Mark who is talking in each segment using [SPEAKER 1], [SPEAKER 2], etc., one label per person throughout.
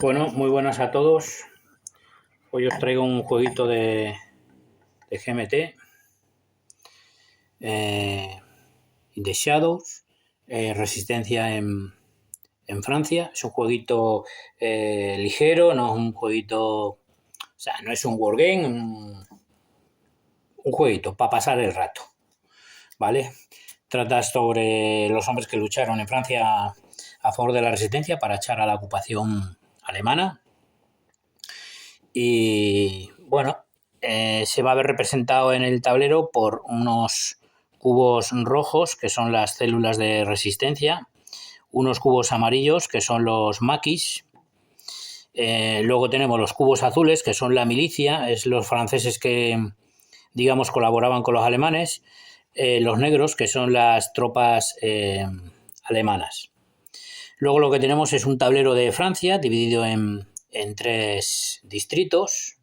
[SPEAKER 1] Bueno, muy buenas a todos. Hoy os traigo un jueguito de GMT, In the Shadows, Resistencia en Francia. Es un jueguito ligero, no es un jueguito, o sea, no es un wargame, un jueguito para pasar el rato, ¿vale? Trata sobre los hombres que lucharon en Francia a favor de la resistencia para echar a la ocupación alemana. Y bueno, se va a ver representado en el tablero por unos cubos rojos, que son las células de resistencia, unos cubos amarillos, que son los maquis. Luego tenemos los cubos azules, que son la milicia, es los franceses que, digamos, colaboraban con los alemanes. Los negros, que son las tropas alemanas. Luego lo que tenemos es un tablero de Francia dividido en 3 distritos.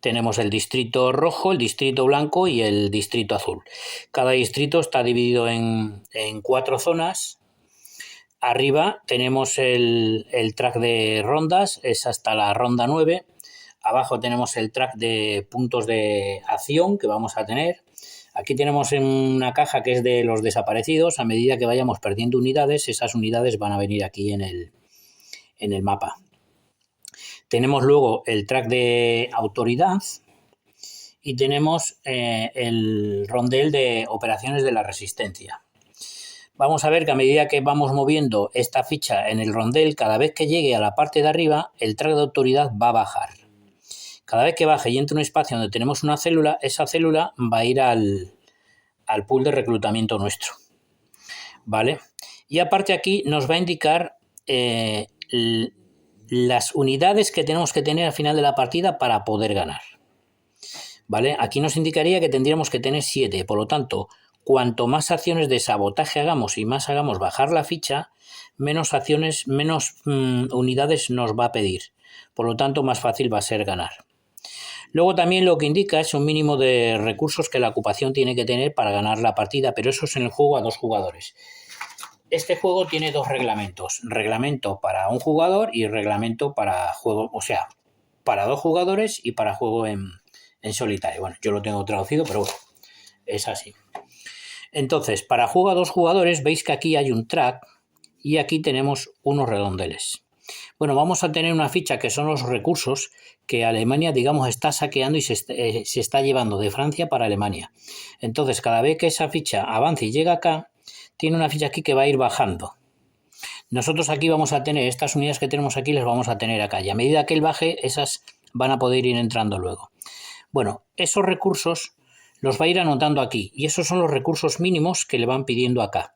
[SPEAKER 1] Tenemos el distrito rojo, el distrito blanco y el distrito azul. Cada distrito está dividido en 4 zonas. Arriba tenemos el track de rondas, es hasta la ronda 9. Abajo tenemos el track de puntos de acción que vamos a tener. Aquí tenemos una caja que es de los desaparecidos. A medida que vayamos perdiendo unidades, esas unidades van a venir aquí en el mapa. Tenemos luego el track de autoridad y tenemos el rondel de operaciones de la resistencia. Vamos a ver que a medida que vamos moviendo esta ficha en el rondel, cada vez que llegue a la parte de arriba, el track de autoridad va a bajar. Cada vez que baje y entre un espacio donde tenemos una célula, esa célula va a ir al pool de reclutamiento nuestro, ¿vale? Y aparte aquí nos va a indicar las unidades que tenemos que tener al final de la partida para poder ganar, ¿vale? Aquí nos indicaría que tendríamos que tener 7, por lo tanto, cuanto más acciones de sabotaje hagamos y más hagamos bajar la ficha, menos acciones, menos unidades nos va a pedir, por lo tanto, más fácil va a ser ganar. Luego también lo que indica es un mínimo de recursos que la ocupación tiene que tener para ganar la partida, pero eso es en el juego a 2 jugadores. Este juego tiene 2 reglamentos, reglamento para un jugador y reglamento para juego, o sea, para 2 jugadores y para juego en solitario. Bueno, yo lo tengo traducido, pero bueno, es así. Entonces, para juego a 2 jugadores, veis que aquí hay un track y aquí tenemos unos redondeles. Bueno, vamos a tener una ficha que son los recursos que Alemania, digamos, está saqueando y se está llevando de Francia para Alemania. Entonces, cada vez que esa ficha avance y llega acá, tiene una ficha aquí que va a ir bajando. Nosotros aquí vamos a tener, estas unidades que tenemos aquí las vamos a tener acá. Y a medida que él baje, esas van a poder ir entrando luego. Bueno, esos recursos los va a ir anotando aquí. Y esos son los recursos mínimos que le van pidiendo acá.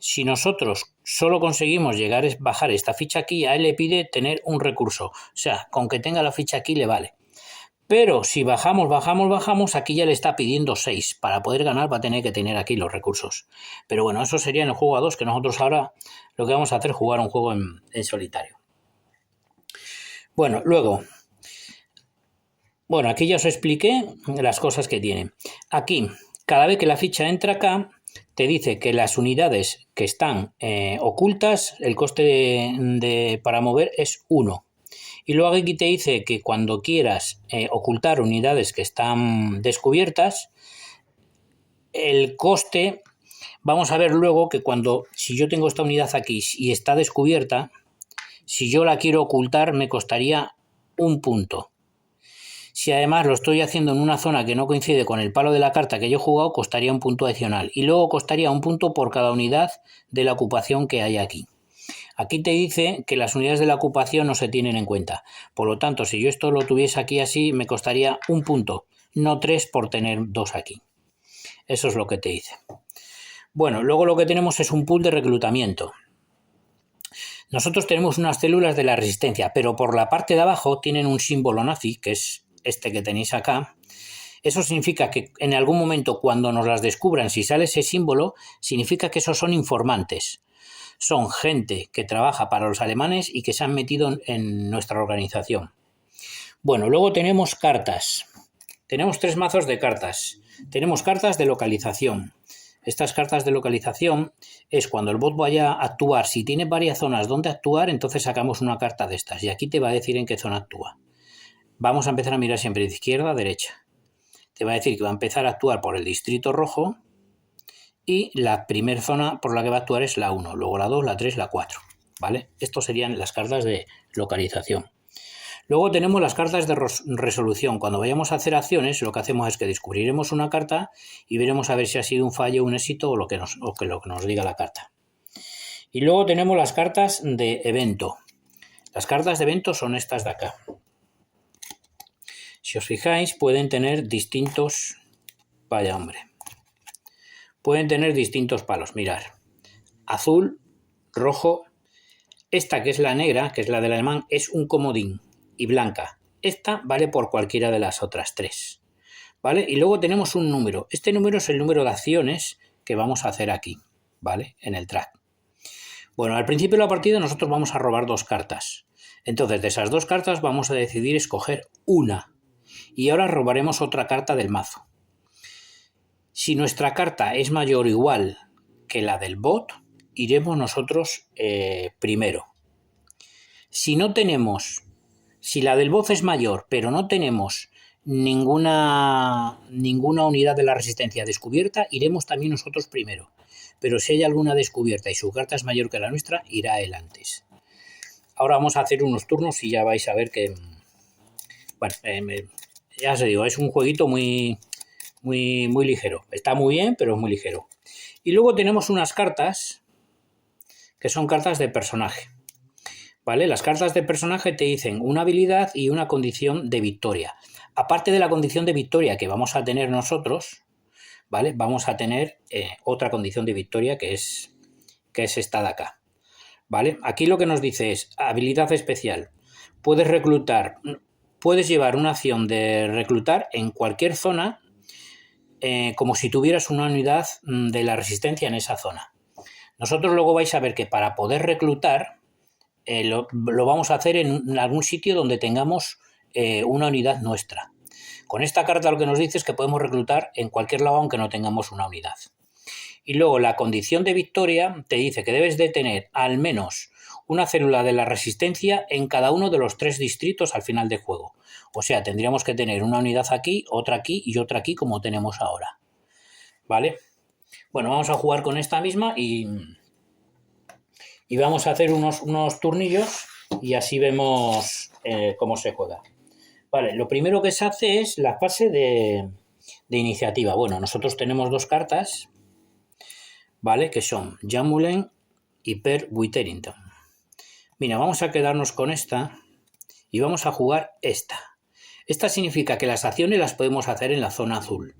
[SPEAKER 1] Si nosotros solo conseguimos bajar esta ficha aquí, a él le pide tener un recurso. O sea, con que tenga la ficha aquí le vale. Pero si bajamos, aquí ya le está pidiendo 6. Para poder ganar va a tener que tener aquí los recursos. Pero bueno, eso sería en el juego a 2, que nosotros ahora lo que vamos a hacer es jugar un juego en solitario. Bueno, luego, aquí ya os expliqué las cosas que tiene. Aquí, cada vez que la ficha entra acá, te dice que las unidades que están ocultas, el coste para mover es 1. Y luego aquí te dice que cuando quieras ocultar unidades que están descubiertas, el coste, vamos a ver luego que si yo tengo esta unidad aquí y está descubierta, si yo la quiero ocultar me costaría 1 punto. Si además lo estoy haciendo en una zona que no coincide con el palo de la carta que yo he jugado, costaría 1 punto adicional. Y luego costaría 1 punto por cada unidad de la ocupación que hay aquí. Aquí te dice que las unidades de la ocupación no se tienen en cuenta. Por lo tanto, si yo esto lo tuviese aquí así, me costaría 1 punto, no 3 por tener 2 aquí. Eso es lo que te dice. Bueno, luego lo que tenemos es un pool de reclutamiento. Nosotros tenemos unas células de la resistencia, pero por la parte de abajo tienen un símbolo nazi, que es este que tenéis acá. Eso significa que en algún momento cuando nos las descubran, si sale ese símbolo, significa que esos son informantes. Son gente que trabaja para los alemanes y que se han metido en nuestra organización. Bueno, luego tenemos cartas. Tenemos 3 mazos de cartas. Tenemos cartas de localización, Estas cartas de localización es cuando el bot vaya a actuar. Si tiene varias zonas donde actuar, entonces sacamos una carta de estas. Y aquí te va a decir en qué zona actúa. Vamos a empezar a mirar siempre de izquierda a derecha. Te va a decir que va a empezar a actuar por el distrito rojo. Y la primera zona por la que va a actuar es la 1. Luego la 2, la 3, la 4. ¿Vale? Estos serían las cartas de localización. Luego tenemos las cartas de resolución. Cuando vayamos a hacer acciones, lo que hacemos es que descubriremos una carta y veremos a ver si ha sido un fallo, un éxito o lo que nos diga la carta. Y luego tenemos las cartas de evento. Las cartas de evento son estas de acá. Si os fijáis, pueden tener distintos... Vaya hombre. Pueden tener distintos palos. Mirar. Azul, rojo. Esta que es la negra, que es la del alemán, es un comodín. Y blanca. Esta vale por cualquiera de las otras tres. ¿Vale? Y luego tenemos un número. Este número es el número de acciones que vamos a hacer aquí. ¿Vale? En el track. Bueno, al principio de la partida nosotros vamos a robar 2 cartas. Entonces, de esas 2 cartas vamos a decidir escoger una. Y ahora robaremos otra carta del mazo. Si nuestra carta es mayor o igual que la del bot, iremos nosotros primero. Si la del bot es mayor, pero no tenemos ninguna unidad de la resistencia descubierta, iremos también nosotros primero. Pero si hay alguna descubierta y su carta es mayor que la nuestra, irá él antes. Ahora vamos a hacer unos turnos y ya vais a ver que... Bueno, ya os digo, es un jueguito muy ligero. Está muy bien, pero es muy ligero. Y luego tenemos unas cartas que son cartas de personaje. ¿Vale? Las cartas de personaje te dicen una habilidad y una condición de victoria. Aparte de la condición de victoria que vamos a tener nosotros, ¿vale? Vamos a tener otra condición de victoria que es esta de acá. ¿Vale? Aquí lo que nos dice es habilidad especial. Puedes llevar una acción de reclutar en cualquier zona como si tuvieras una unidad de la resistencia en esa zona. Nosotros luego vais a ver que para poder reclutar lo vamos a hacer en algún sitio donde tengamos una unidad nuestra. Con esta carta lo que nos dice es que podemos reclutar en cualquier lado aunque no tengamos una unidad. Y luego la condición de victoria te dice que debes de tener al menos una célula de la resistencia en cada uno de los 3 distritos al final del juego. O sea, tendríamos que tener una unidad aquí, otra aquí y otra aquí como tenemos ahora. ¿Vale? Bueno, vamos a jugar con esta misma y vamos a hacer unos turnillos y así vemos cómo se juega. Vale, lo primero que se hace es la fase de iniciativa. Bueno, nosotros tenemos 2 cartas, ¿vale? Que son Jamulen y Per Witherington. Mira, vamos a quedarnos con esta y vamos a jugar esta. Esta significa que las acciones las podemos hacer en la zona azul.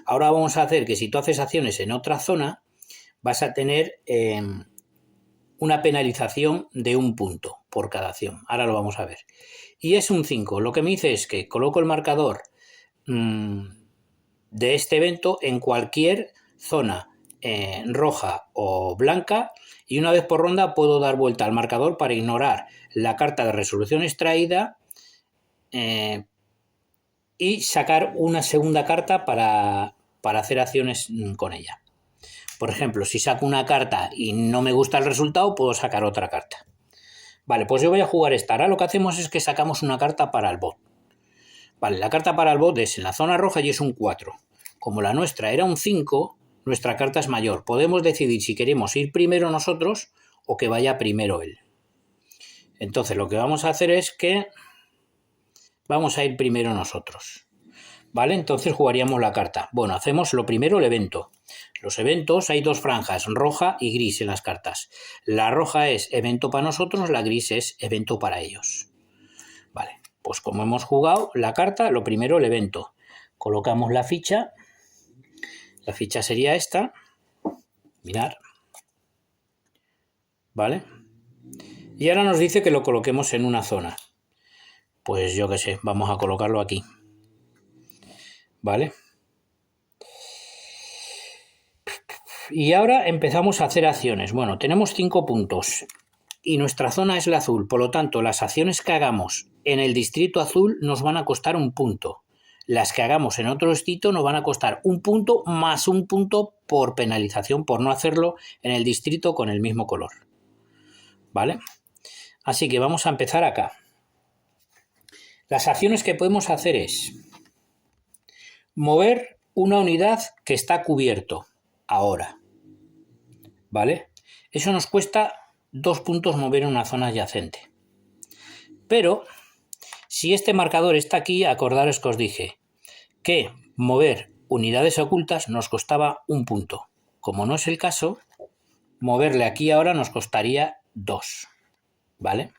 [SPEAKER 1] Ahora vamos a hacer que si tú haces acciones en otra zona, vas a tener una penalización de 1 punto por cada acción. Ahora lo vamos a ver. Y es un 5. Lo que me dice es que coloco el marcador de este evento en cualquier zona roja o blanca y una vez por ronda puedo dar vuelta al marcador para ignorar la carta de resolución extraída y sacar una segunda carta para hacer acciones con ella. Por ejemplo, si saco una carta y no me gusta el resultado, puedo sacar otra carta. Vale, pues yo voy a jugar esta. Ahora lo que hacemos es que sacamos una carta para el bot. Vale, la carta para el bot es en la zona roja y es un 4. Como la nuestra era un 5, nuestra carta es mayor. Podemos decidir si queremos ir primero nosotros o que vaya primero él. Entonces lo que vamos a hacer es que vamos a ir primero nosotros. ¿Vale? Entonces jugaríamos la carta. Bueno, hacemos lo primero el evento. Los eventos hay 2 franjas, roja y gris en las cartas. La roja es evento para nosotros, la gris es evento para ellos. Vale, pues como hemos jugado la carta, lo primero el evento. Colocamos la ficha. La ficha sería esta. Mirad. ¿Vale? Y ahora nos dice que lo coloquemos en una zona. Pues yo qué sé, vamos a colocarlo aquí. ¿Vale? Y ahora empezamos a hacer acciones. Bueno, tenemos 5 puntos y nuestra zona es la azul. Por lo tanto, las acciones que hagamos en el distrito azul nos van a costar 1 punto. Las que hagamos en otro distrito nos van a costar un punto más un punto por penalización por no hacerlo en el distrito con el mismo color. ¿Vale? Así que vamos a empezar acá. Las acciones que podemos hacer es mover una unidad que está cubierto ahora. ¿Vale? Eso nos cuesta 2 puntos mover en una zona adyacente. Pero si este marcador está aquí, acordaros que os dije que mover unidades ocultas nos costaba 1 punto. Como no es el caso, moverle aquí ahora nos costaría 2. ¿Vale?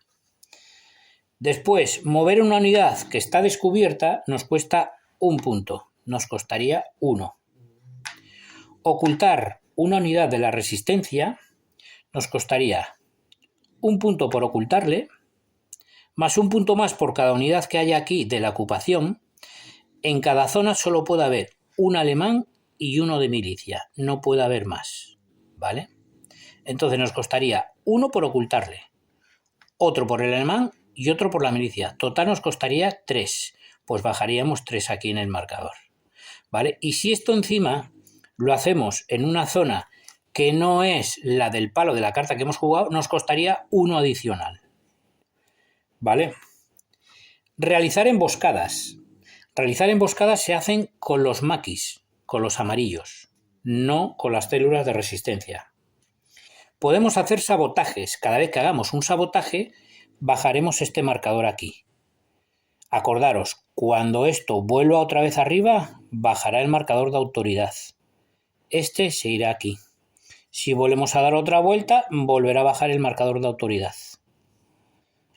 [SPEAKER 1] Después, mover una unidad que está descubierta nos cuesta 1 punto. Nos costaría 1. Ocultar una unidad de la resistencia nos costaría 1 punto por ocultarle, más 1 punto más por cada unidad que haya aquí de la ocupación. En cada zona solo puede haber un alemán y uno de milicia, no puede haber más, ¿vale? Entonces nos costaría 1 por ocultarle, otro por el alemán y otro por la milicia. Total nos costaría 3, pues bajaríamos 3 aquí en el marcador, ¿vale? Y si esto encima lo hacemos en una zona que no es la del palo de la carta que hemos jugado, nos costaría 1 adicional, ¿vale? Realizar emboscadas. Realizar emboscadas se hacen con los maquis, con los amarillos, no con las células de resistencia. Podemos hacer sabotajes. Cada vez que hagamos un sabotaje, bajaremos este marcador aquí. Acordaros, cuando esto vuelva otra vez arriba, bajará el marcador de autoridad. Este se irá aquí. Si volvemos a dar otra vuelta, volverá a bajar el marcador de autoridad.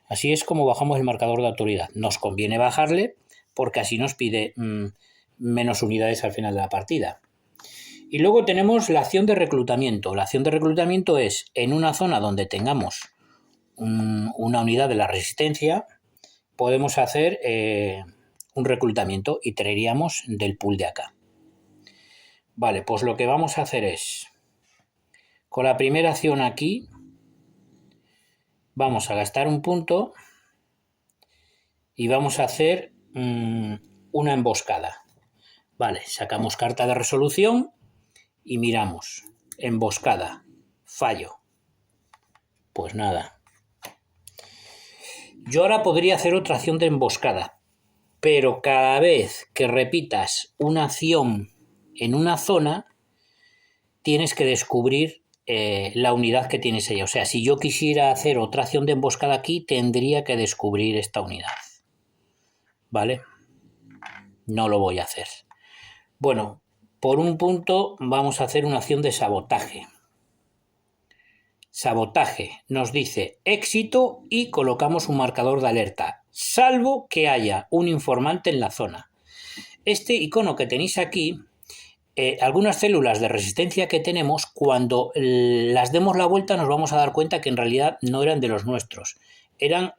[SPEAKER 1] Así es como bajamos el marcador de autoridad. Nos conviene bajarle porque así nos pide menos unidades al final de la partida. Y luego tenemos la acción de reclutamiento. La acción de reclutamiento es en una zona donde tengamos una unidad de la resistencia, podemos hacer un reclutamiento y traeríamos del pool de acá. Vale, pues lo que vamos a hacer es, con la primera acción aquí, vamos a gastar 1 punto y vamos a hacer una emboscada. Vale, sacamos carta de resolución y miramos. Emboscada. Fallo. Pues nada. Yo ahora podría hacer otra acción de emboscada, pero cada vez que repitas una acción en una zona, tienes que descubrir la unidad que tienes ella. O sea, si yo quisiera hacer otra acción de emboscada aquí, tendría que descubrir esta unidad. ¿Vale? No lo voy a hacer. Bueno, por 1 punto vamos a hacer una acción de sabotaje. Sabotaje nos dice éxito y colocamos un marcador de alerta, salvo que haya un informante en la zona. Este icono que tenéis aquí, algunas células de resistencia que tenemos, cuando las demos la vuelta nos vamos a dar cuenta que en realidad no eran de los nuestros, eran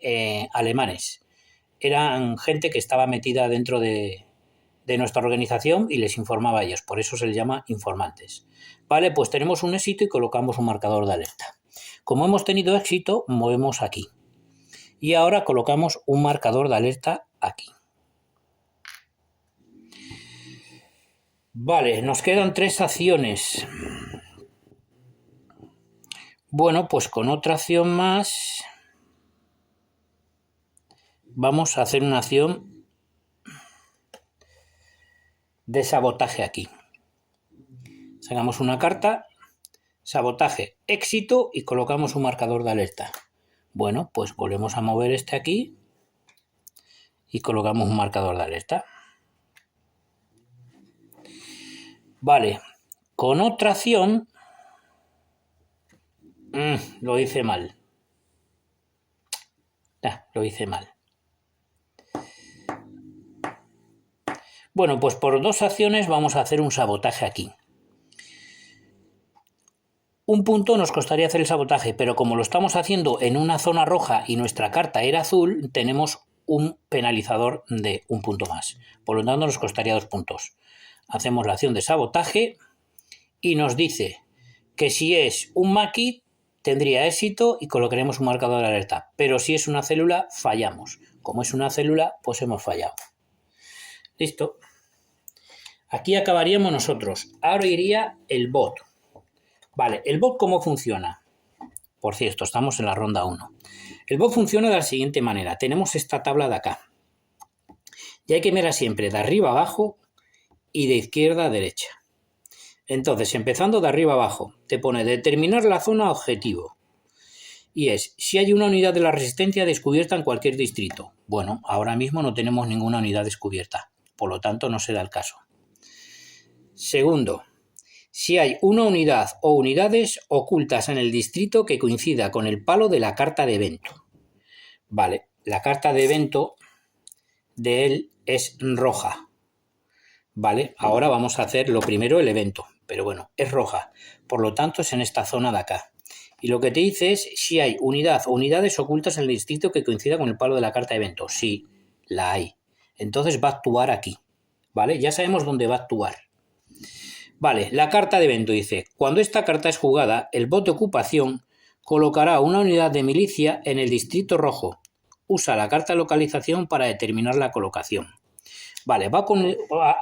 [SPEAKER 1] alemanes, eran gente que estaba metida dentro de nuestra organización y les informaba a ellos, por eso se les llama informantes. Vale, pues tenemos un éxito y colocamos un marcador de alerta. Como hemos tenido éxito, movemos aquí. Y ahora colocamos un marcador de alerta aquí. Vale, nos quedan 3 acciones. Bueno, pues con otra acción más vamos a hacer una acción de sabotaje aquí. Sacamos una carta, sabotaje, éxito y colocamos un marcador de alerta. Bueno, pues volvemos a mover este aquí y colocamos un marcador de alerta. Vale, con otra acción lo hice mal. Lo hice mal. Bueno, pues por 2 acciones vamos a hacer un sabotaje aquí. 1 punto nos costaría hacer el sabotaje, pero como lo estamos haciendo en una zona roja y nuestra carta era azul, tenemos un penalizador de 1 punto más. Por lo tanto, nos costaría 2 puntos. Hacemos la acción de sabotaje y nos dice que si es un maqui tendría éxito y colocaremos un marcador de alerta, pero si es una célula fallamos. Como es una célula, pues hemos fallado. Listo. Aquí acabaríamos nosotros. Ahora iría el bot. Vale, ¿el bot cómo funciona? Por cierto, estamos en la ronda 1. El bot funciona de la siguiente manera. Tenemos esta tabla de acá. Y hay que mirar siempre de arriba a abajo y de izquierda a derecha. Entonces, empezando de arriba a abajo, te pone determinar la zona objetivo. Y es, si hay una unidad de la resistencia descubierta en cualquier distrito. Bueno, ahora mismo no tenemos ninguna unidad descubierta. Por lo tanto, no se da el caso. Segundo, si hay una unidad o unidades ocultas en el distrito que coincida con el palo de la carta de evento. Vale, la carta de evento de él es roja. Vale, ahora vamos a hacer lo primero el evento, pero bueno, es roja. Por lo tanto, es en esta zona de acá. Y lo que te dice es si hay unidad o unidades ocultas en el distrito que coincida con el palo de la carta de evento. Sí, la hay. Entonces va a actuar aquí. ¿Vale? Ya sabemos dónde va a actuar. Vale, la carta de evento dice, cuando esta carta es jugada, el bot de ocupación colocará una unidad de milicia en el distrito rojo. Usa la carta de localización para determinar la colocación. Vale, va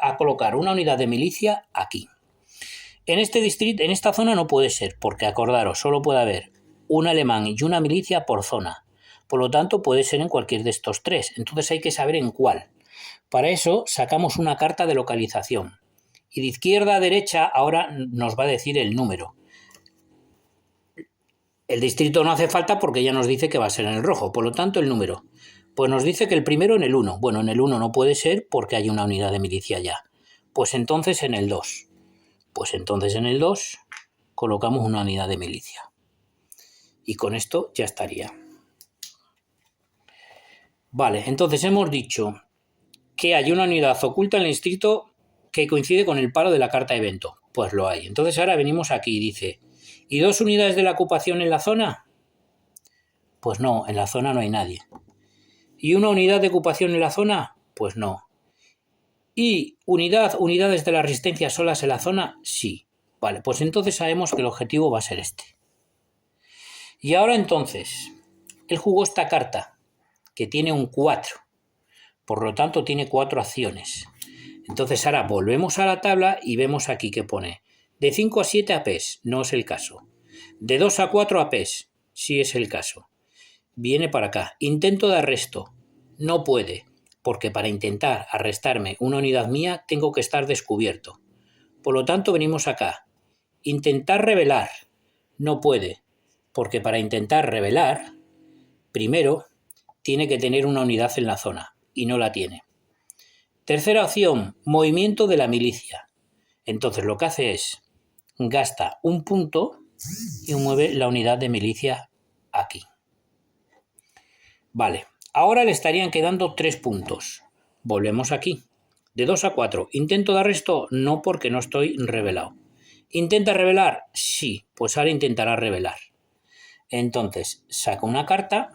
[SPEAKER 1] a colocar una unidad de milicia aquí. En este distrito, en esta zona no puede ser, porque acordaros, solo puede haber un alemán y una milicia por zona. Por lo tanto, puede ser en cualquier de estos tres. Entonces hay que saber en cuál. Para eso sacamos una carta de localización. Y de izquierda a derecha ahora nos va a decir el número. El distrito no hace falta porque ya nos dice que va a ser en el rojo. Por lo tanto, el número. Pues nos dice que el primero en el 1. Bueno, en el 1 no puede ser porque hay una unidad de milicia ya. Pues entonces en el 2. Pues entonces en el 2 colocamos una unidad de milicia. Y con esto ya estaría. Vale, entonces hemos dicho que hay una unidad oculta en el distrito que coincide con el palo de la carta evento. Pues lo hay. Entonces ahora venimos aquí y dice, ¿y 2 unidades de la ocupación en la zona? Pues no, en la zona no hay nadie. ¿Y una unidad de ocupación en la zona? Pues no. ¿Y unidades de la resistencia solas en la zona? Sí. Vale, pues entonces sabemos que el objetivo va a ser este. Y ahora entonces, él jugó esta carta, que tiene un 4. Por lo tanto, tiene 4 acciones. Entonces ahora volvemos a la tabla y vemos aquí que pone de 5 a 7 APs, no es el caso. De 2 a 4 APs, sí es el caso. Viene para acá. Intento de arresto. No puede, porque para intentar arrestarme una unidad mía tengo que estar descubierto. Por lo tanto, venimos acá. Intentar revelar. No puede, porque para intentar revelar, primero, tiene que tener una unidad en la zona, y no la tiene. Tercera opción, movimiento de la milicia. Entonces lo que hace es, gasta un punto y mueve la unidad de milicia aquí. Vale, ahora le estarían quedando 3 puntos. Volvemos aquí. De 2 a 4. ¿Intento de arresto? No, porque no estoy revelado. ¿Intenta revelar? Sí, pues ahora intentará revelar. Entonces, saco una carta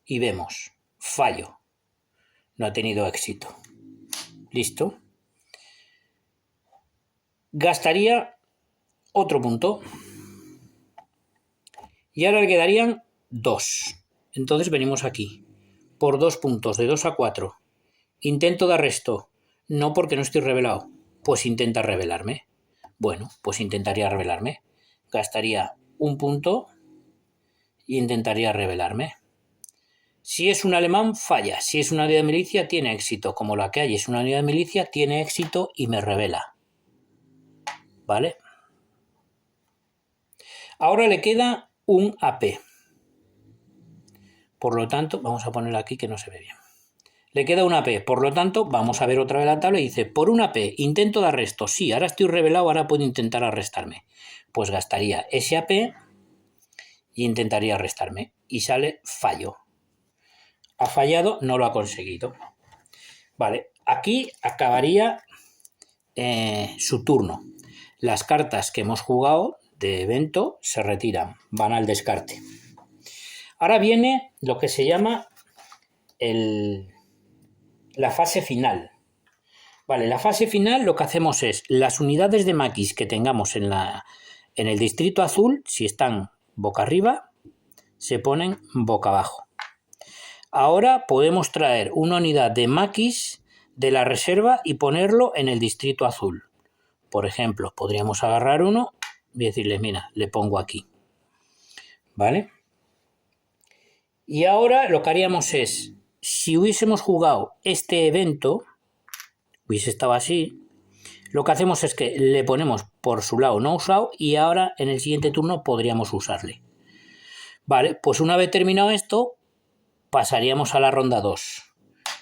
[SPEAKER 1] y vemos, fallo. No ha tenido éxito. Listo. Gastaría otro punto. Y ahora le quedarían 2. Entonces venimos aquí. Por 2 puntos, de 2 a 4. Intento de arresto. No, porque no estoy revelado. Pues intenta revelarme. Bueno, pues intentaría revelarme. Gastaría un punto e intentaría revelarme. Si es un alemán, falla. Si es una unidad de milicia, tiene éxito. Como la que hay es una unidad de milicia, tiene éxito y me revela. ¿Vale? Ahora le queda un AP. Por lo tanto, vamos a ponerlo aquí que no se ve bien. Le queda una AP, por lo tanto, vamos a ver otra vez la tabla y dice, por una AP, intento de arresto. Sí, ahora estoy revelado, ahora puedo intentar arrestarme. Pues gastaría ese AP y intentaría arrestarme. Y sale fallo. Ha fallado, no lo ha conseguido. Vale, aquí acabaría su turno. Las cartas que hemos jugado de evento se retiran, van al descarte. Ahora viene lo que se llama la fase final. Vale, la fase final lo que hacemos es las unidades de maquis que tengamos en el distrito azul, si están boca arriba, se ponen boca abajo. Ahora podemos traer una unidad de maquis de la reserva y ponerlo en el distrito azul. Por ejemplo, podríamos agarrar uno y decirle, mira, le pongo aquí. ¿Vale? Y ahora lo que haríamos es, si hubiésemos jugado este evento, hubiese estado así, lo que hacemos es que le ponemos por su lado no usado y ahora en el siguiente turno podríamos usarle. Vale, pues una vez terminado esto, pasaríamos a la ronda 2.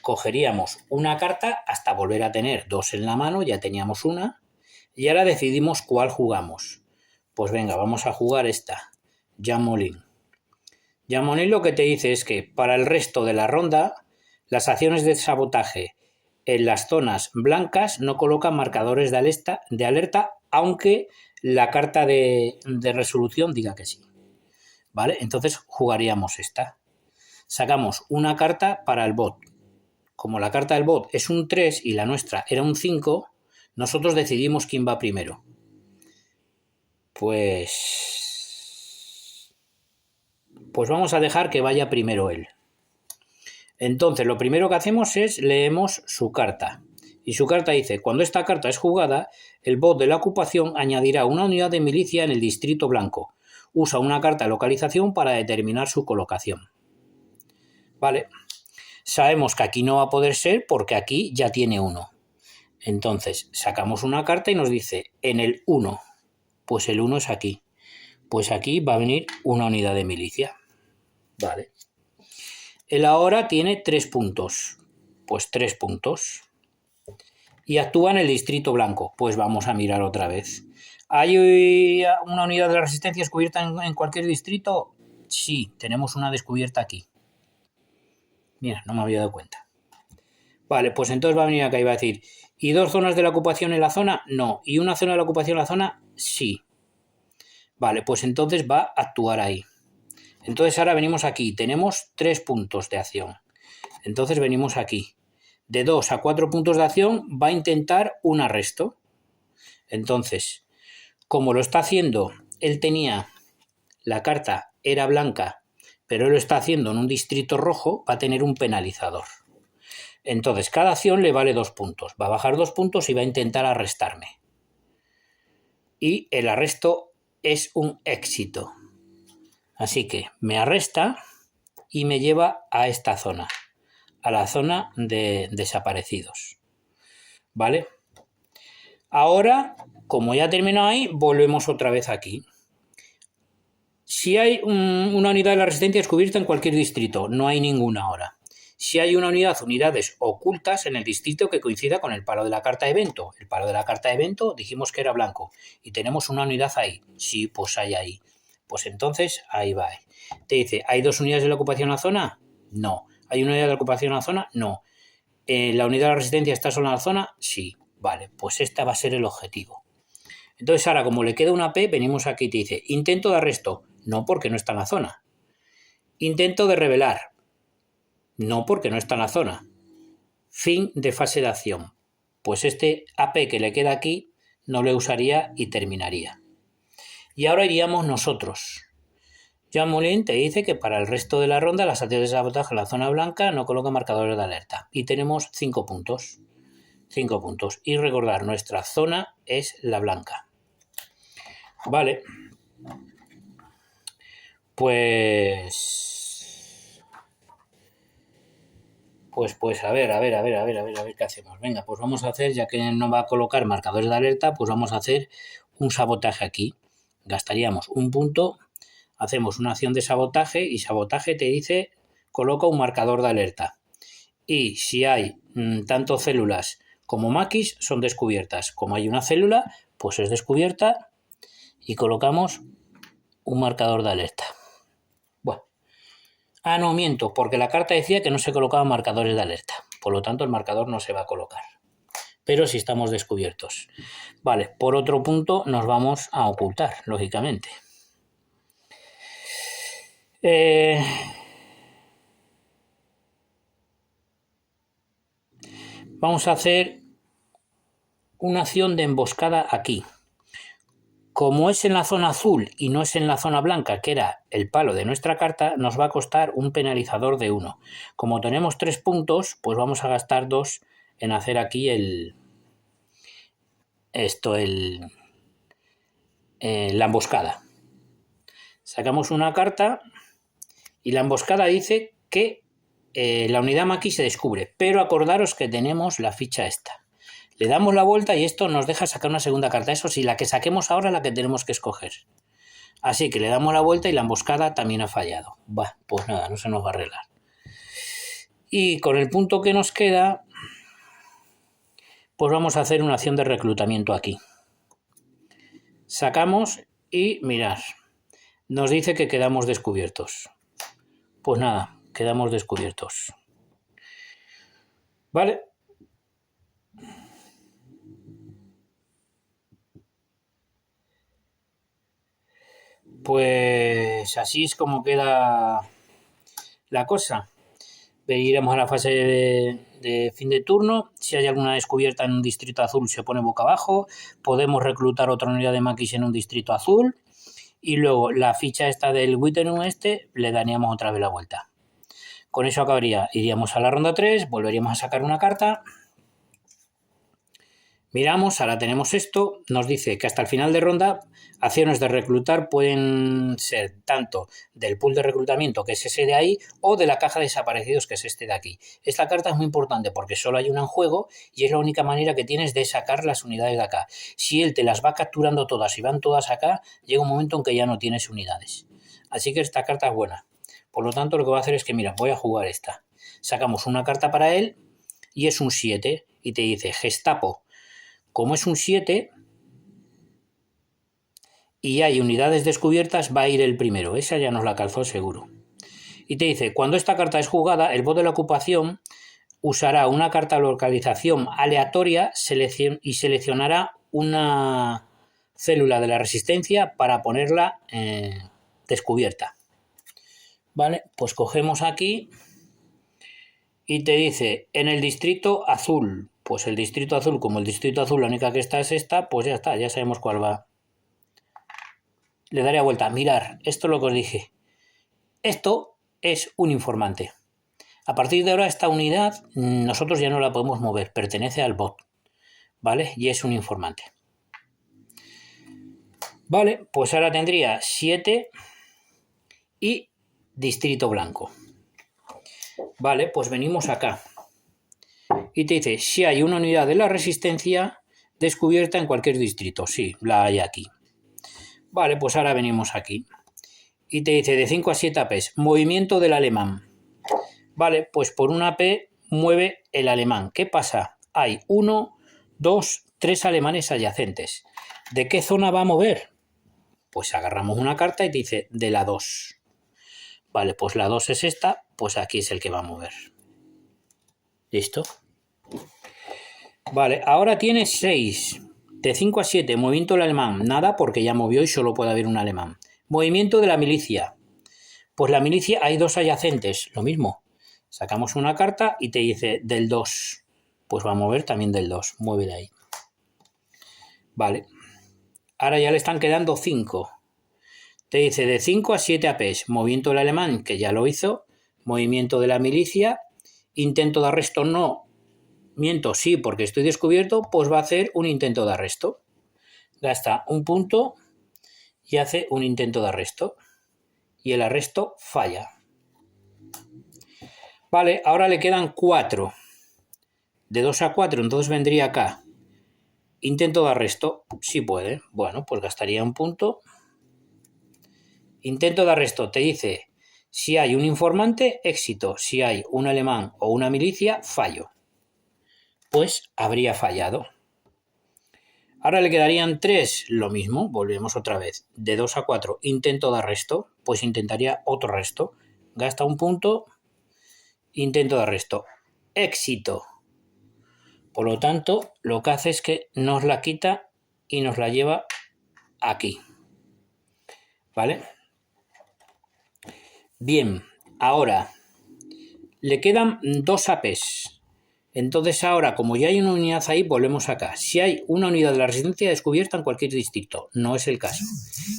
[SPEAKER 1] Cogeríamos una carta hasta volver a tener 2 en la mano, ya teníamos una, y ahora decidimos cuál jugamos. Pues venga, vamos a jugar esta, Jamolin. Jamolin lo que te dice es que para el resto de la ronda, las acciones de sabotaje en las zonas blancas no colocan marcadores de alerta, aunque la carta de resolución diga que sí. ¿Vale? Entonces jugaríamos esta. Sacamos una carta para el bot. Como la carta del bot es un 3 y la nuestra era un 5, nosotros decidimos quién va primero. Pues vamos a dejar que vaya primero él. Entonces, lo primero que hacemos es leemos su carta. Y su carta dice, cuando esta carta es jugada, el bot de la ocupación añadirá una unidad de milicia en el distrito blanco. Usa una carta de localización para determinar su colocación. Vale. Sabemos que aquí no va a poder ser porque aquí ya tiene uno. Entonces, sacamos una carta y nos dice, en el 1, pues el 1 es aquí. Pues aquí va a venir una unidad de milicia. Vale. Él ahora tiene 3 puntos. Pues 3 puntos. Y actúa en el distrito blanco. Pues vamos a mirar otra vez. ¿Hay una unidad de la resistencia descubierta en cualquier distrito? Sí, tenemos una descubierta aquí. Mira, no me había dado cuenta. Vale, pues entonces va a venir acá y va a decir, ¿y 2 zonas de la ocupación en la zona? No. ¿Y una zona de la ocupación en la zona? Sí. Vale, pues entonces va a actuar ahí. Entonces ahora venimos aquí, tenemos 3 puntos de acción. Entonces venimos aquí. De 2 a 4 puntos de acción va a intentar un arresto. Entonces, como lo está haciendo, él tenía, la carta era blanca, pero él lo está haciendo en un distrito rojo, va a tener un penalizador. Entonces, cada acción le vale 2 puntos. Va a bajar 2 puntos y va a intentar arrestarme. Y el arresto es un éxito. Así que me arresta y me lleva a esta zona, a la zona de desaparecidos. ¿Vale? Ahora, como ya he terminado ahí, volvemos otra vez aquí. Si hay una unidad de la resistencia descubierta en cualquier distrito, no hay ninguna ahora. Si hay unidades ocultas en el distrito que coincida con el palo de la carta de evento. El palo de la carta de evento dijimos que era blanco y tenemos una unidad ahí. Sí, pues hay ahí. Pues entonces ahí va. Te dice, ¿hay 2 unidades de la ocupación en la zona? No. ¿Hay una unidad de la ocupación en la zona? No. ¿La unidad de la resistencia está sola en la zona? Sí. Vale, pues esta va a ser el objetivo. Entonces ahora, como le queda una P, venimos aquí y te dice, intento de arresto. No, porque no está en la zona. Intento de revelar. No, porque no está en la zona. Fin de fase de acción. Pues este AP que le queda aquí no le usaría y terminaría. Y ahora iríamos nosotros. Jamolin te dice que para el resto de la ronda las acciones de sabotaje en la zona blanca no colocan marcadores de alerta. Y tenemos 5 puntos. 5 puntos. Y recordar, nuestra zona es la blanca. Vale. Pues a ver qué hacemos. Venga, pues vamos a hacer, ya que no va a colocar marcadores de alerta, pues vamos a hacer un sabotaje aquí. Gastaríamos un punto, hacemos una acción de sabotaje y sabotaje te dice coloca un marcador de alerta. Y si hay tanto células como maquis son descubiertas. Como hay una célula, pues es descubierta y colocamos un marcador de alerta. Bueno. Ah, no, miento, porque la carta decía que no se colocaban marcadores de alerta. Por lo tanto, el marcador no se va a colocar. Pero si estamos descubiertos. Vale, por otro punto nos vamos a ocultar, lógicamente. Vamos a hacer una acción de emboscada aquí. Como es en la zona azul y no es en la zona blanca, que era el palo de nuestra carta, nos va a costar un penalizador de 1. Como tenemos 3 puntos, pues vamos a gastar 2 en hacer aquí la emboscada. Sacamos una carta y la emboscada dice que la unidad maquis se descubre, pero acordaros que tenemos la ficha esta. Le damos la vuelta y esto nos deja sacar una segunda carta. Eso sí, la que saquemos ahora es la que tenemos que escoger. Así que le damos la vuelta y la emboscada también ha fallado. Pues nada, no se nos va a arreglar. Y con el punto que nos queda, pues vamos a hacer una acción de reclutamiento aquí. Sacamos y mirad, nos dice que quedamos descubiertos. Pues nada, quedamos descubiertos. ¿Vale? Pues así es como queda la cosa. Iremos a la fase de fin de turno. Si hay alguna descubierta en un distrito azul, se pone boca abajo. Podemos reclutar otra unidad de maquis en un distrito azul. Y luego la ficha esta del Wittenum le daríamos otra vez la vuelta. Con eso acabaría. Iríamos a la ronda 3, volveríamos a sacar una carta. Miramos, ahora tenemos esto, nos dice que hasta el final de ronda acciones de reclutar pueden ser tanto del pool de reclutamiento, que es ese de ahí, o de la caja de desaparecidos, que es este de aquí. Esta carta es muy importante porque solo hay una en juego y es la única manera que tienes de sacar las unidades de acá. Si él te las va capturando todas y van todas acá, llega un momento en que ya no tienes unidades. Así que esta carta es buena. Por lo tanto, lo que voy a hacer es que, mira, voy a jugar esta. Sacamos una carta para él y es un 7 y te dice Gestapo. Como es un 7 y hay unidades descubiertas, va a ir el primero. Esa ya nos la calzó seguro. Y te dice, cuando esta carta es jugada, el bot de la ocupación usará una carta de localización aleatoria y seleccionará una célula de la resistencia para ponerla descubierta. Vale, pues cogemos aquí y te dice, en el distrito azul, pues el distrito azul, como el distrito azul la única que está es esta, pues ya está, ya sabemos cuál va. Le daré a vuelta. Mirar, esto es lo que os dije. Esto es un informante. A partir de ahora esta unidad nosotros ya no la podemos mover, pertenece al bot, ¿vale? Y es un informante. Vale, pues ahora tendría 7 y distrito blanco. Vale, pues venimos acá. Y te dice, si hay una unidad de la resistencia descubierta en cualquier distrito. Sí, la hay aquí. Vale, pues ahora venimos aquí. Y te dice, de 5 a 7 APs, movimiento del alemán. Vale, pues por una AP mueve el alemán. ¿Qué pasa? Hay 1, 2, 3 alemanes adyacentes. ¿De qué zona va a mover? Pues agarramos una carta y te dice, de la 2. Vale, pues la 2 es esta, pues aquí es el que va a mover. ¿Listo? Vale, ahora tiene 6. De 5 a 7, movimiento del alemán. Nada, porque ya movió y solo puede haber un alemán. Movimiento de la milicia. Pues la milicia hay 2 adyacentes, lo mismo. Sacamos una carta y te dice del 2. Pues va a mover también del 2. Mueve de ahí. Vale. Ahora ya le están quedando 5. Te dice de 5 a 7 APs. Movimiento del alemán, que ya lo hizo. Movimiento de la milicia. Intento de arresto no. Miento, sí, porque estoy descubierto, pues va a hacer un intento de arresto. Gasta un punto y hace un intento de arresto. Y el arresto falla. Vale, ahora le quedan 4. De 2 a 4, entonces vendría acá. Intento de arresto, sí puede. Bueno, pues gastaría un punto. Intento de arresto, te dice, si hay un informante, éxito. Si hay un alemán o una milicia, fallo. Pues habría fallado. Ahora le quedarían 3, lo mismo, volvemos otra vez. De 2 a 4, intento de arresto, pues intentaría otro arresto. Gasta un punto, intento de arresto. Éxito. Por lo tanto, lo que hace es que nos la quita y nos la lleva aquí. ¿Vale? Bien, ahora le quedan 2 APs. Entonces ahora, como ya hay una unidad ahí, volvemos acá. Si hay una unidad de la resistencia descubierta en cualquier distrito, no es el caso.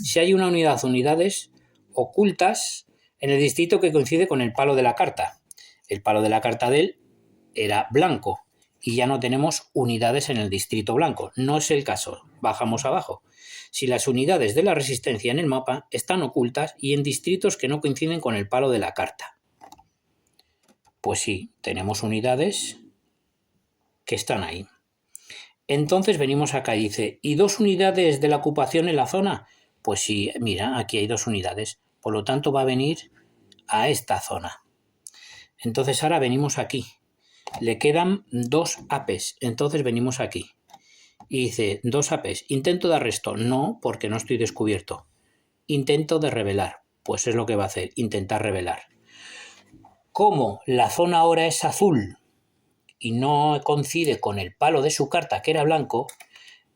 [SPEAKER 1] Si hay una unidades ocultas en el distrito que coincide con el palo de la carta. El palo de la carta de él era blanco. y ya no tenemos unidades en el distrito blanco. No es el caso. Bajamos abajo. Si las unidades de la resistencia en el mapa están ocultas y en distritos que no coinciden con el palo de la carta. Pues sí, tenemos unidades que están ahí. Entonces venimos acá y dice, ¿y 2 unidades de la ocupación en la zona? Pues sí, mira, aquí hay 2 unidades. Por lo tanto va a venir a esta zona. Entonces ahora venimos aquí. Le quedan 2 APs. Entonces venimos aquí. Y dice, 2 APs. ¿Intento de arresto? No, porque no estoy descubierto. Intento de revelar. Pues es lo que va a hacer, intentar revelar. Como la zona ahora es azul y no coincide con el palo de su carta, que era blanco,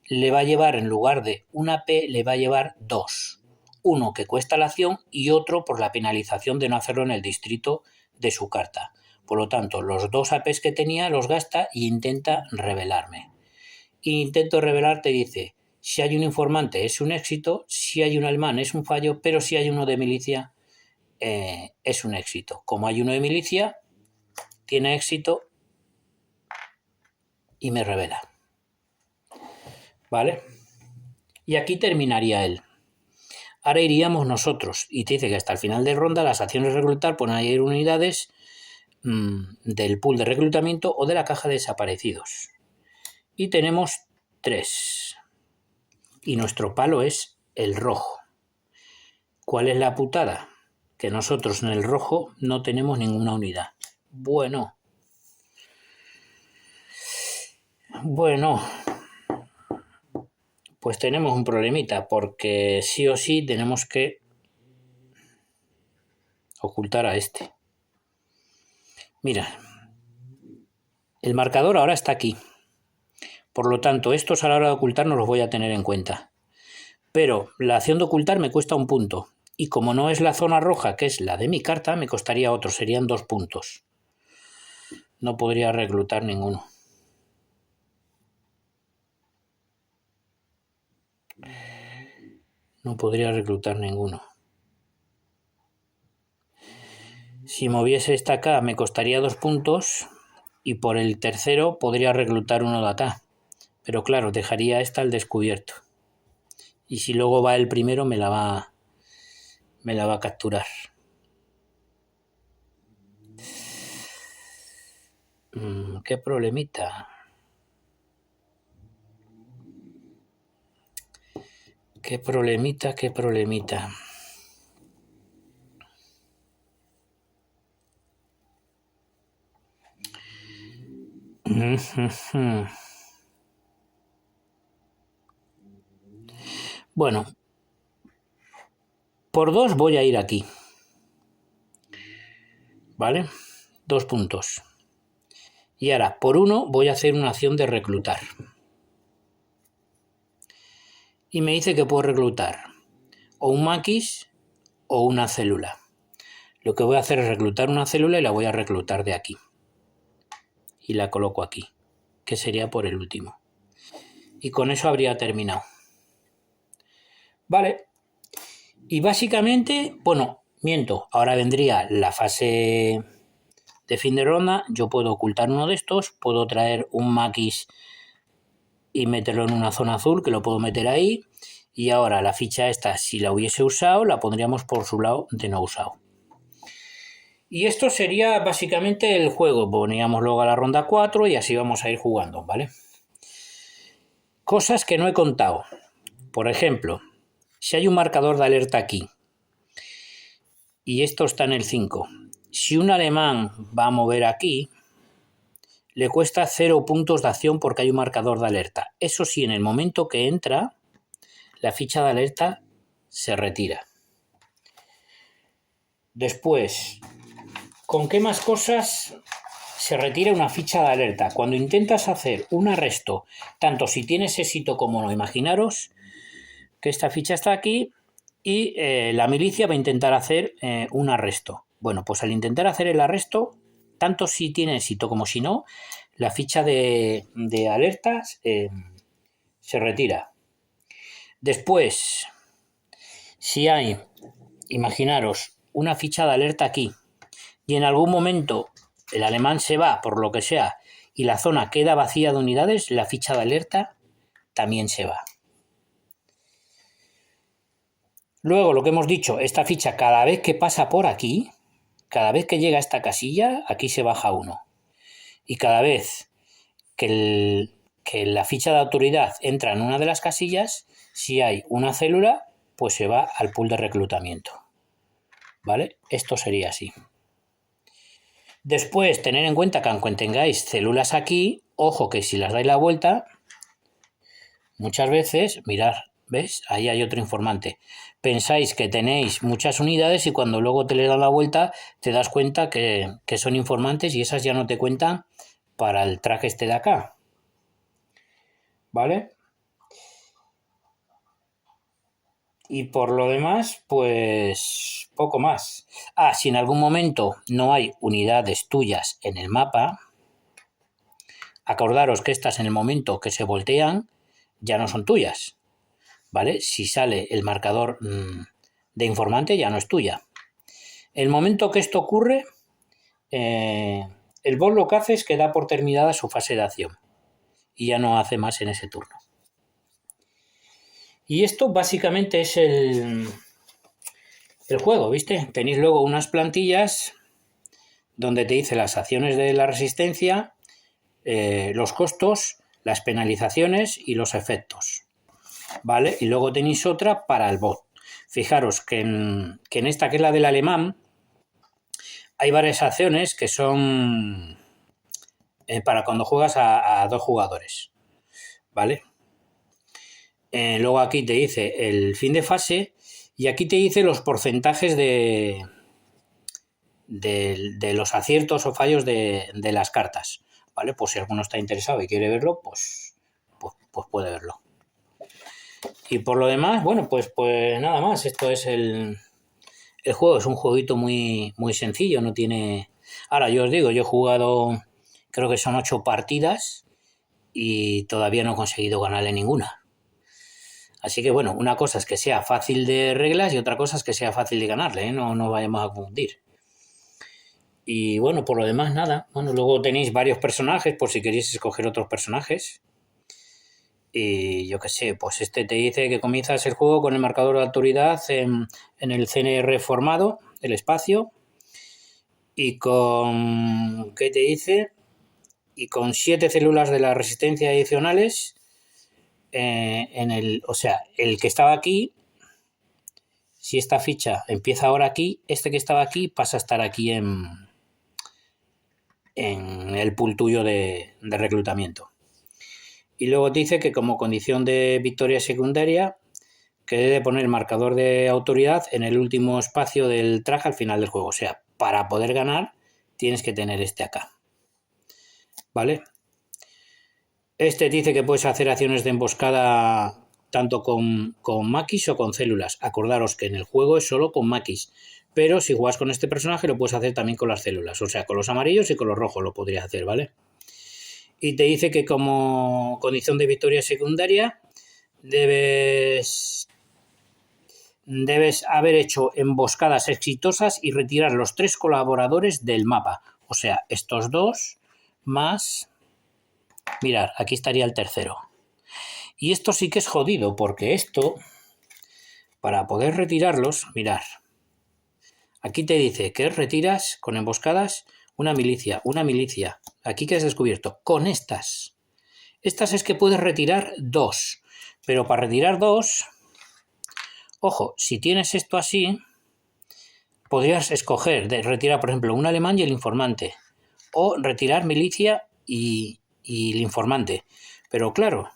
[SPEAKER 1] le va a llevar, en lugar de un AP, le va a llevar 2. Uno que cuesta la acción y otro por la penalización de no hacerlo en el distrito de su carta. Por lo tanto, los 2 APs que tenía los gasta y intenta revelarme. Intento revelar te dice, si hay un informante es un éxito, si hay un alemán es un fallo, pero si hay uno de milicia es un éxito. Como hay uno de milicia, tiene éxito y me revela. ¿Vale? Y aquí terminaría él. Ahora iríamos nosotros y te dice que hasta el final de ronda las acciones de reclutar pueden añadir unidades del pool de reclutamiento o de la caja de desaparecidos. Y tenemos 3. Y nuestro palo es el rojo. ¿Cuál es la putada? Que nosotros en el rojo no tenemos ninguna unidad. Bueno, pues tenemos un problemita, porque sí o sí tenemos que ocultar a este. Mira, el marcador ahora está aquí. Por lo tanto, estos a la hora de ocultar no los voy a tener en cuenta. Pero la acción de ocultar me cuesta 1 punto. Y como no es la zona roja, que es la de mi carta, me costaría otro, serían 2 puntos. No podría reclutar ninguno. No podría reclutar ninguno. Si moviese esta acá me costaría 2 puntos y por el tercero podría reclutar uno de acá. Pero claro, dejaría esta al descubierto. Y si luego va el primero me la va a capturar. Qué problemita. Qué problemita. Bueno, por 2 voy a ir aquí. ¿Vale? 2 puntos. Y ahora, por 1 voy a hacer una acción de reclutar. Y me dice que puedo reclutar o un maquis o una célula. Lo que voy a hacer es reclutar una célula y la voy a reclutar de aquí. Y la coloco aquí, que sería por el último. Y con eso habría terminado. Vale. Y básicamente, bueno, miento. Ahora vendría la fase de fin de ronda. Yo puedo ocultar uno de estos. Puedo traer un maquis y meterlo en una zona azul, que lo puedo meter ahí. Y ahora la ficha esta, si la hubiese usado, la pondríamos por su lado de no usado. Y esto sería básicamente el juego. Poníamos luego a la ronda 4 y así vamos a ir jugando, ¿vale? Cosas que no he contado. Por ejemplo, si hay un marcador de alerta aquí y esto está en el 5, si un alemán va a mover aquí, le cuesta 0 puntos de acción porque hay un marcador de alerta. Eso sí, en el momento que entra, la ficha de alerta se retira. Después, ¿con qué más cosas se retira una ficha de alerta? Cuando intentas hacer un arresto, tanto si tienes éxito como no, imaginaros que esta ficha está aquí y la milicia va a intentar hacer un arresto. Bueno, pues al intentar hacer el arresto, tanto si tiene éxito como si no, la ficha de alertas se retira. Después, si hay, imaginaros, una ficha de alerta aquí y en algún momento el alemán se va, por lo que sea, y la zona queda vacía de unidades, la ficha de alerta también se va. Luego, lo que hemos dicho, esta ficha cada vez que pasa por aquí, cada vez que llega a esta casilla, aquí se baja 1. Y cada vez que la ficha de autoridad entra en una de las casillas, si hay una célula, pues se va al pool de reclutamiento. ¿Vale? Esto sería así. Después, tener en cuenta que aunque tengáis células aquí, ojo que si las dais la vuelta, muchas veces, mirad, ¿ves? Ahí hay otro informante. Pensáis que tenéis muchas unidades y cuando luego te le das la vuelta te das cuenta que son informantes y esas ya no te cuentan para el track este de acá. ¿Vale? Y por lo demás, pues poco más. Si en algún momento no hay unidades tuyas en el mapa, acordaros que estas en el momento que se voltean ya no son tuyas. ¿Vale? Si sale el marcador de informante ya no es tuya. El momento que esto ocurre, el bot lo que hace es que da por terminada su fase de acción y ya no hace más en ese turno. Y esto básicamente es el juego, ¿viste? Tenéis luego unas plantillas donde te dice las acciones de la resistencia, los costos, las penalizaciones y los efectos. ¿Vale? Y luego tenéis otra para el bot. Fijaros que en esta, que es la del alemán, hay varias acciones que son para cuando juegas a 2 jugadores. ¿Vale? Luego aquí te dice el fin de fase y aquí te dice los porcentajes de los aciertos o fallos de las cartas. ¿Vale? Pues si alguno está interesado y quiere verlo, pues puede verlo. Y por lo demás, bueno, pues nada más. Esto es el juego. Es un jueguito muy, muy sencillo. No tiene... Ahora, yo os digo, yo he jugado, creo que son 8 partidas y todavía no he conseguido ganarle ninguna. Así que bueno, una cosa es que sea fácil de reglas y otra cosa es que sea fácil de ganarle, ¿eh? No vayamos a confundir. Y bueno, por lo demás, nada. Bueno, luego tenéis varios personajes por si queréis escoger otros personajes. Y yo qué sé, pues este te dice que comienzas el juego con el marcador de autoridad en el CNR formado, el espacio, y con... ¿qué te dice? Y con 7 células de la resistencia adicionales o sea, el que estaba aquí, si esta ficha empieza ahora aquí, este que estaba aquí pasa a estar aquí en el pool tuyo de reclutamiento. Y luego te dice que como condición de victoria secundaria que debe poner el marcador de autoridad en el último espacio del traje al final del juego. O sea, para poder ganar tienes que tener este acá. ¿Vale? Este dice que puedes hacer acciones de emboscada tanto con maquis o con células. Acordaros que en el juego es solo con maquis, pero si juegas con este personaje lo puedes hacer también con las células. O sea, con los amarillos y con los rojos lo podrías hacer, ¿vale? Y te dice que como condición de victoria secundaria debes haber hecho emboscadas exitosas y retirar los 3 colaboradores del mapa. O sea, estos 2 más... Mirad, aquí estaría el tercero. Y esto sí que es jodido, porque esto, para poder retirarlos, mirad. Aquí te dice que retiras con emboscadas una milicia. Aquí que has descubierto, con estas. Estas es que puedes retirar 2. Pero para retirar 2... Ojo, si tienes esto así, podrías escoger de retirar, por ejemplo, un alemán y el informante. O retirar milicia y el informante. Pero claro,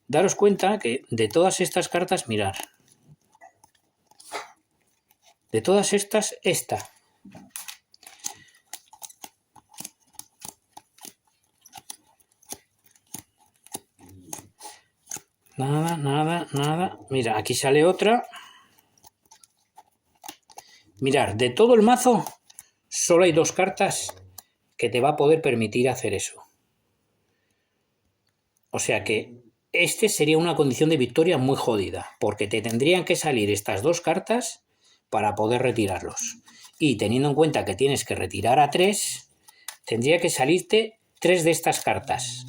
[SPEAKER 1] daros cuenta que de todas estas cartas, mirad. De todas estas, esta. Nada. Mira, aquí sale otra. Mirad, de todo el mazo, solo hay 2 cartas que te va a poder permitir hacer eso. O sea que este sería una condición de victoria muy jodida, porque te tendrían que salir estas 2 cartas para poder retirarlos. Y teniendo en cuenta que tienes que retirar a 3, tendría que salirte 3 de estas cartas.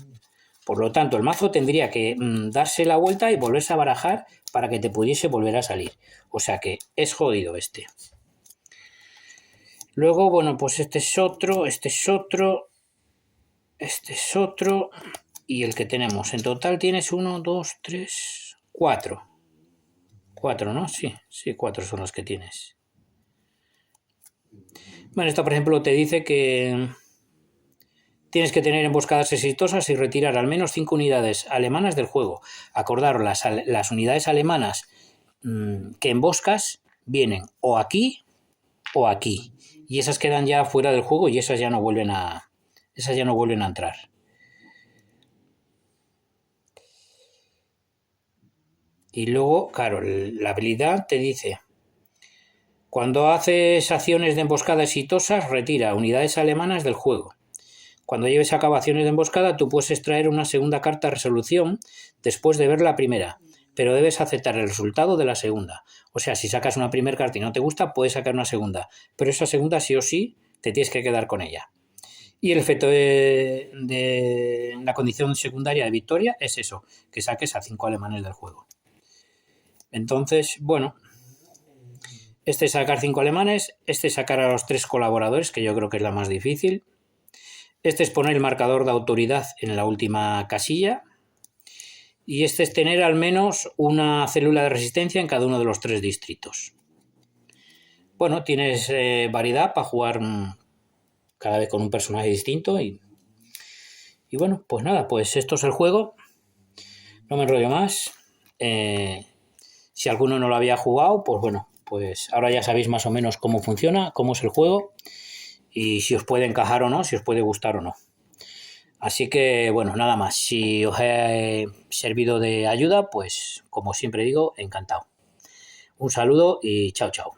[SPEAKER 1] Por lo tanto, el mazo tendría que darse la vuelta y volverse a barajar para que te pudiese volver a salir. O sea que es jodido este. Luego, bueno, pues este es otro, este es otro, este es otro y el que tenemos. En total tienes 1, 2, 3, 4. 4, ¿no? Sí, 4 son los que tienes. Bueno, esto por ejemplo te dice que tienes que tener emboscadas exitosas y retirar al menos 5 unidades alemanas del juego. Acordaros, las unidades alemanas que emboscas vienen o aquí o aquí. Y esas quedan ya fuera del juego y esas ya no vuelven a entrar. Y luego, claro, la habilidad te dice: cuando haces acciones de emboscada exitosas, retira unidades alemanas del juego. Cuando lleves a cabo acciones de emboscada, tú puedes extraer una segunda carta de resolución después de ver la primera, pero debes aceptar el resultado de la segunda. O sea, si sacas una primera carta y no te gusta, puedes sacar una segunda, pero esa segunda sí o sí te tienes que quedar con ella. Y el efecto de la condición secundaria de victoria es eso, que saques a 5 alemanes del juego. Entonces, bueno, este es sacar 5 alemanes, este es sacar a los 3 colaboradores, que yo creo que es la más difícil. Este es poner el marcador de autoridad en la última casilla. Y este es tener al menos una célula de resistencia en cada uno de los 3 distritos. Bueno, tienes variedad para jugar cada vez con un personaje distinto. Y bueno, pues nada, pues esto es el juego. No me enrollo más. Si alguno no lo había jugado, pues bueno, pues ahora ya sabéis más o menos cómo funciona, cómo es el juego. Y si os puede encajar o no, si os puede gustar o no. Así que, bueno, nada más. Si os he servido de ayuda, pues como siempre digo, encantado. Un saludo y chao, chao.